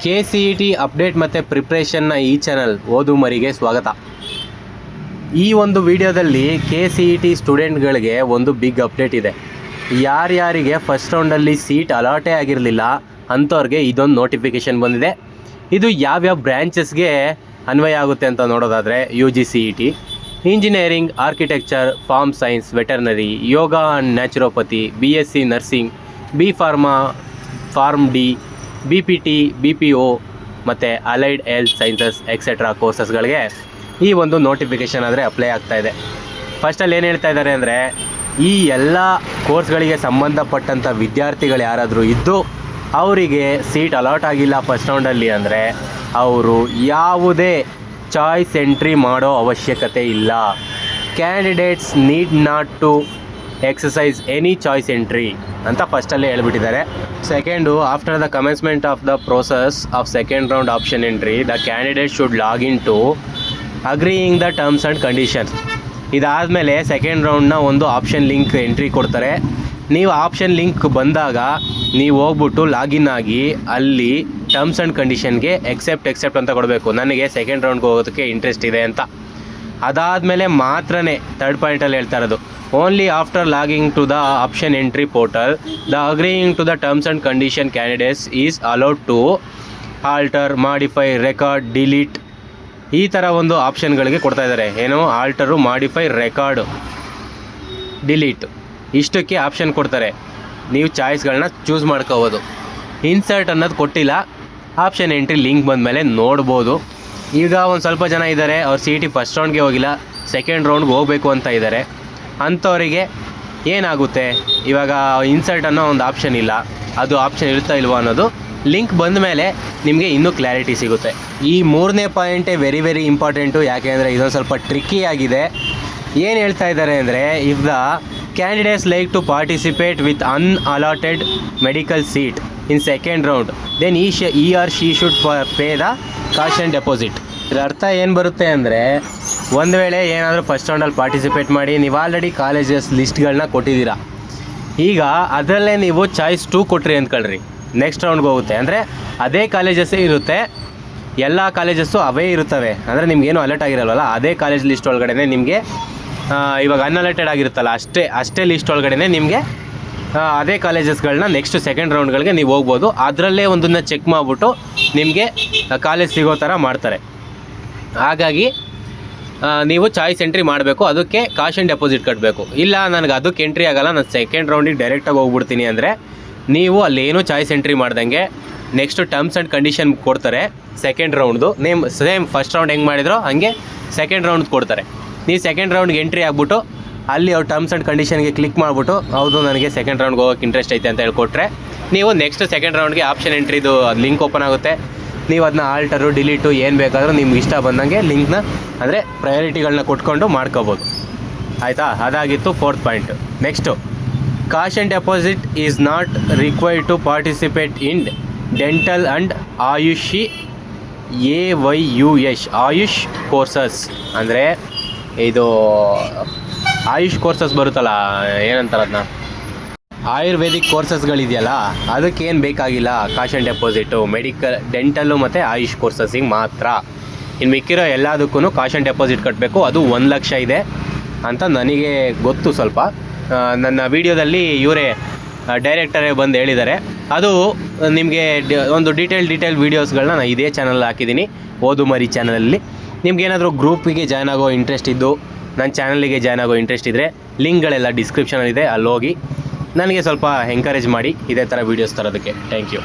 KCET update ಮತ್ತು ಪ್ರಿಪ್ರೇಷನ್ನ ಈ channel ಓದು ಮರಿಗೆ ಸ್ವಾಗತ. ಈ ಒಂದು ವಿಡಿಯೋದಲ್ಲಿ KCET ಸ್ಟೂಡೆಂಟ್ಗಳಿಗೆ ಒಂದು ಬಿಗ್ ಅಪ್ಡೇಟ್ ಇದೆ. ಯಾರ್ಯಾರಿಗೆ ಫಸ್ಟ್ ರೌಂಡಲ್ಲಿ ಸೀಟ್ ಅಲಾಟೇ ಆಗಿರಲಿಲ್ಲ ಅಂಥವ್ರಿಗೆ ಇದೊಂದು ನೋಟಿಫಿಕೇಷನ್ ಬಂದಿದೆ. ಇದು ಯಾವ್ಯಾವ ಬ್ರ್ಯಾಂಚಸ್ಗೆ ಅನ್ವಯ ಆಗುತ್ತೆ ಅಂತ ನೋಡೋದಾದರೆ UGCET, engineering, architecture, pharm science, veterinary, yoga and naturopathy, BSc nursing, B pharma, pharm D, BPT, BPO ಮತ್ತು ಅಲೈಡ್ ಹೆಲ್ತ್ ಸೈನ್ಸಸ್ ಎಕ್ಸೆಟ್ರಾ ಕೋರ್ಸಸ್ಗಳಿಗೆ ಈ ಒಂದು ನೋಟಿಫಿಕೇಷನ್ ಆದರೆ ಅಪ್ಲೈ ಆಗ್ತಾಯಿದೆ. ಫಸ್ಟಲ್ಲಿ ಏನು ಹೇಳ್ತಾ ಇದ್ದಾರೆ ಅಂದರೆ, ಈ ಎಲ್ಲ ಕೋರ್ಸ್ಗಳಿಗೆ ಸಂಬಂಧಪಟ್ಟಂಥ ವಿದ್ಯಾರ್ಥಿಗಳು ಯಾರಾದರೂ ಇದ್ದು ಅವರಿಗೆ ಸೀಟ್ ಅಲಾಟ್ ಆಗಿಲ್ಲ ಫಸ್ಟ್ ರೌಂಡಲ್ಲಿ ಅಂದರೆ ಅವರು ಯಾವುದೇ ಚಾಯ್ಸ್ ಎಂಟ್ರಿ ಮಾಡೋ ಅವಶ್ಯಕತೆ ಇಲ್ಲ. Candidates need not to exercise any choice entry ಅಂತ ಫಸ್ಟಲ್ಲೇ ಹೇಳ್ಬಿಟ್ಟಿದ್ದಾರೆ. Second, after the commencement of the process of second round option entry the candidate should log in to agreeing the terms and conditions. ಇದಾದಮೇಲೆ ಸೆಕೆಂಡ್ ರೌಂಡ್ನ ಒಂದು option link entry ಕೊಡ್ತಾರೆ. ನೀವು option link ಬಂದಾಗ ನೀವು ಹೋಗ್ಬಿಟ್ಟು ಲಾಗಿನ್ ಆಗಿ ಅಲ್ಲಿ ಟರ್ಮ್ಸ್ ಆ್ಯಂಡ್ ಕಂಡೀಷನ್ಗೆ ಎಕ್ಸೆಪ್ಟ್ ಅಂತ ಕೊಡಬೇಕು, ನನಗೆ ಸೆಕೆಂಡ್ ರೌಂಡ್ಗೆ ಹೋಗೋದಕ್ಕೆ ಇಂಟ್ರೆಸ್ಟ್ ಇದೆ ಅಂತ. ಅದಾದಮೇಲೆ ಮಾತ್ರನೇ ಥರ್ಡ್ ಪಾಯಿಂಟಲ್ಲಿ ಹೇಳ್ತಾ ಇರೋದು, only after logging to the option entry portal the agreeing to the terms and condition candidates is allowed to alter, modify, record, delete ಈ ಥರ ಒಂದು ಆಪ್ಷನ್ಗಳಿಗೆ ಕೊಡ್ತಾ ಇದ್ದಾರೆ. ಏನು, ಆಲ್ಟರು, ಮಾಡಿಫೈ, ರೆಕಾರ್ಡು, ಡಿಲೀಟ್ ಇಷ್ಟಕ್ಕೆ ಆಪ್ಷನ್ ಕೊಡ್ತಾರೆ. ನೀವು ಚಾಯ್ಸ್ಗಳನ್ನ ಚೂಸ್ ಮಾಡ್ಕೋಬೋದು. ಇನ್ಸರ್ಟ್ ಅನ್ನೋದು ಕೊಟ್ಟಿಲ್ಲ. ಆಪ್ಷನ್ ಎಂಟ್ರಿ ಲಿಂಕ್ ಬಂದಮೇಲೆ ನೋಡ್ಬೋದು. ಈಗ ಒಂದು ಸ್ವಲ್ಪ ಜನ ಇದ್ದಾರೆ, ಅವ್ರು CET ಫಸ್ಟ್ ರೌಂಡ್ಗೆ ಹೋಗಿಲ್ಲ, ಸೆಕೆಂಡ್ ರೌಂಡ್ಗೆ ಹೋಗಬೇಕು ಅಂತ ಇದ್ದಾರೆ. ಅಂಥವರಿಗೆ ಏನಾಗುತ್ತೆ, ಇವಾಗ ಇನ್ಸರ್ಟ್ ಅನ್ನೋ ಒಂದು ಆಪ್ಷನ್ ಇಲ್ಲ, ಅದು ಆಪ್ಷನ್ ಇರ್ತಾ ಇಲ್ವೋ ಅನ್ನೋದು ಲಿಂಕ್ ಬಂದ ಮೇಲೆ ನಿಮಗೆ ಇನ್ನೂ ಕ್ಲಾರಿಟಿ ಸಿಗುತ್ತೆ. ಈ ಮೂರನೇ ಪಾಯಿಂಟೇ ವೆರಿ ಇಂಪಾರ್ಟೆಂಟು. ಯಾಕೆ ಅಂದರೆ ಇದೊಂದು ಸ್ವಲ್ಪ ಟ್ರಿಕ್ಕಿ ಆಗಿದೆ. ಏನು ಹೇಳ್ತಾ ಇದ್ದಾರೆ ಅಂದರೆ, if the candidates like to participate with unallotted medical seat in second round then he or she should pay the caution deposit. ಇದರ ಅರ್ಥ ಏನು ಬರುತ್ತೆ ಅಂದರೆ, ಒಂದು ವೇಳೆ ಏನಾದರೂ ಫಸ್ಟ್ ರೌಂಡಲ್ಲಿ ಪಾರ್ಟಿಸಿಪೇಟ್ ಮಾಡಿ ನೀವು ಆಲ್ರೆಡಿ ಕಾಲೇಜಸ್ ಲಿಸ್ಟ್ಗಳನ್ನ ಕೊಟ್ಟಿದ್ದೀರಾ, ಈಗ ಅದರಲ್ಲೇ ನೀವು ಚಾಯ್ಸ್ 2 ಕೊಟ್ರಿ ಅಂದ್ಕೊಳ್ರಿ, ನೆಕ್ಸ್ಟ್ ರೌಂಡ್ಗೆ ಹೋಗುತ್ತೆ. ಅಂದರೆ ಅದೇ ಕಾಲೇಜಸ್ಸೇ ಇರುತ್ತೆ, ಎಲ್ಲ ಕಾಲೇಜಸ್ಸು ಅವೇ ಇರುತ್ತವೆ. ಅಂದರೆ ನಿಮಗೇನು ಅಲರ್ಟ್ ಆಗಿರಲ್ವಲ್ಲ, ಅದೇ ಕಾಲೇಜ್ ಲಿಸ್ಟ್ ಒಳಗಡೆ ನಿಮಗೆ ಇವಾಗ ಅನ್ಅಲರ್ಟೆಡ್ ಆಗಿರುತ್ತಲ್ಲ ಅಷ್ಟೇ ಲಿಸ್ಟ್ ಒಳಗಡೆ ನಿಮಗೆ ಅದೇ ಕಾಲೇಜಸ್ಗಳನ್ನ ನೆಕ್ಸ್ಟ್ ಸೆಕೆಂಡ್ ರೌಂಡ್ಗಳಿಗೆ ನೀವು ಹೋಗ್ಬೋದು. ಅದರಲ್ಲೇ ಒಂದನ್ನು ಚೆಕ್ ಮಾಡಿಬಿಟ್ಟು ನಿಮಗೆ ಕಾಲೇಜ್ ಸಿಗೋ ಥರ ಮಾಡ್ತಾರೆ. ಹಾಗಾಗಿ ನೀವು ಚಾಯ್ಸ್ ಎಂಟ್ರಿ ಮಾಡಬೇಕು, ಅದಕ್ಕೆ ಕಾಷನ್ ಡೆಪಾಸಿಟ್ ಕಟ್ಟಬೇಕು. ಇಲ್ಲ ನನಗೆ ಅದಕ್ಕೆ ಎಂಟ್ರಿ ಆಗೋಲ್ಲ, ನಾನು ಸೆಕೆಂಡ್ ರೌಂಡಿಗೆ ಡೈರೆಕ್ಟಾಗಿ ಹೋಗ್ಬಿಡ್ತೀನಿ ಅಂದರೆ ನೀವು ಅಲ್ಲೇನೂ ಚಾಯ್ಸ್ ಎಂಟ್ರಿ ಮಾಡ್ದಂಗೆ ನೆಕ್ಸ್ಟ್ ಟರ್ಮ್ಸ್ ಆ್ಯಂಡ್ ಕಂಡೀಷನ್ ಕೊಡ್ತಾರೆ. ಸೆಕೆಂಡ್ ರೌಂಡ್ದು ಸೇಮ್ ಫಸ್ಟ್ ರೌಂಡ್ ಹೆಂಗೆ ಮಾಡಿದ್ರೋ ಹಾಗೆ ಸೆಕೆಂಡ್ ರೌಂಡ್ ಕೊಡ್ತಾರೆ. ನೀವು ಸೆಕೆಂಡ್ ರೌಂಡ್ಗೆ ಎಂಟ್ರಿ ಆಗಿಬಿಟ್ಟು ಅಲ್ಲಿ ಅವ್ರು ಟರ್ಮ್ಸ್ ಆ್ಯಂಡ್ ಕಂಡೀಷನ್ಗೆ ಕ್ಲಿಕ್ ಮಾಡಿಬಿಟ್ಟು ಹೌದು ನನಗೆ ಸೆಕೆಂಡ್ ರೌಂಡ್ಗೆ ಹೋಗೋಕ್ಕೆ ಇಂಟ್ರೆಸ್ಟ್ ಐತೆ ಅಂತ ಹೇಳ್ಕೊಟ್ರೆ ನೀವು ನೆಕ್ಸ್ಟ್ ಸೆಕೆಂಡ್ ರೌಂಡ್ಗೆ ಆಪ್ಷನ್ ಎಂಟ್ರಿದು ಲಿಂಕ್ ಓಪನ್ ಆಗುತ್ತೆ. ನೀವು ಅದನ್ನ ಆಲ್ಟರು, ಡಿಲೀಟು ಏನು ಬೇಕಾದರೂ ನಿಮ್ಗೆ ಇಷ್ಟ ಬಂದಂಗೆ ಲಿಂಕ್ನ ಅಂದರೆ ಪ್ರಯಾರಿಟಿಗಳನ್ನ ಕೊಟ್ಕೊಂಡು ಮಾಡ್ಕೋಬೋದು. ಆಯಿತಾ? ಅದಾಗಿತ್ತು fourth point. Next, caution deposit is not required to participate in dental and AYUS AYUSH courses. ಅಂದರೆ ಇದು ಆಯುಷ್ ಕೋರ್ಸಸ್ ಬರುತ್ತಲ್ಲ, ಏನಂತಾರೆ ಅದನ್ನ, ಆಯುರ್ವೇದಿಕ್ ಕೋರ್ಸಸ್ಗಳಿದೆಯಲ್ಲ, ಅದಕ್ಕೇನು ಬೇಕಾಗಿಲ್ಲ ಕಾಷನ್ ಡೆಪಾಸಿಟು. ಡೆಂಟಲ್ಲು ಮತ್ತು ಆಯುಷ್ ಕೋರ್ಸಸ್ಸಿಗೆ ಮಾತ್ರ. ಇನ್ನು ಮಿಕ್ಕಿರೋ ಎಲ್ಲದಕ್ಕೂ ಕಾಷನ್ ಡೆಪಾಸಿಟ್ ಕಟ್ಟಬೇಕು. ಅದು 1 ಲಕ್ಷ ಇದೆ ಅಂತ ನನಗೆ ಗೊತ್ತು. ಸ್ವಲ್ಪ ನನ್ನ ವೀಡಿಯೋದಲ್ಲಿ ಇವರೇ ಡೈರೆಕ್ಟರೇ ಬಂದು ಹೇಳಿದ್ದಾರೆ. ಅದು ನಿಮಗೆ ಒಂದು ಡೀಟೇಲ್ ವೀಡಿಯೋಸ್ಗಳನ್ನ ನಾನು ಇದೇ ಚಾನಲ್ ಹಾಕಿದ್ದೀನಿ, ಓದು ಮರಿ ಚಾನಲಲ್ಲಿ. ನಿಮ್ಗೇನಾದರೂ ಗ್ರೂಪಿಗೆ ಜಾಯ್ನ್ ಆಗೋ ಇಂಟ್ರೆಸ್ಟ್ ಇದ್ದು ನನ್ನ ಚಾನಲಿಗೆ ಜಾಯ್ನ್ ಆಗೋ ಇಂಟ್ರೆಸ್ಟ್ ಇದ್ದರೆ ಲಿಂಕ್ಗಳೆಲ್ಲ ಡಿಸ್ಕ್ರಿಪ್ಷನಲ್ಲಿದೆ, ಅಲ್ಲಿ ಹೋಗಿ ನನಗೆ ಸ್ವಲ್ಪ ಎಂಕರೇಜ್ ಮಾಡಿ ಇದೇ ಥರ ವೀಡಿಯೋಸ್ ತರೋದಕ್ಕೆ. Thank you.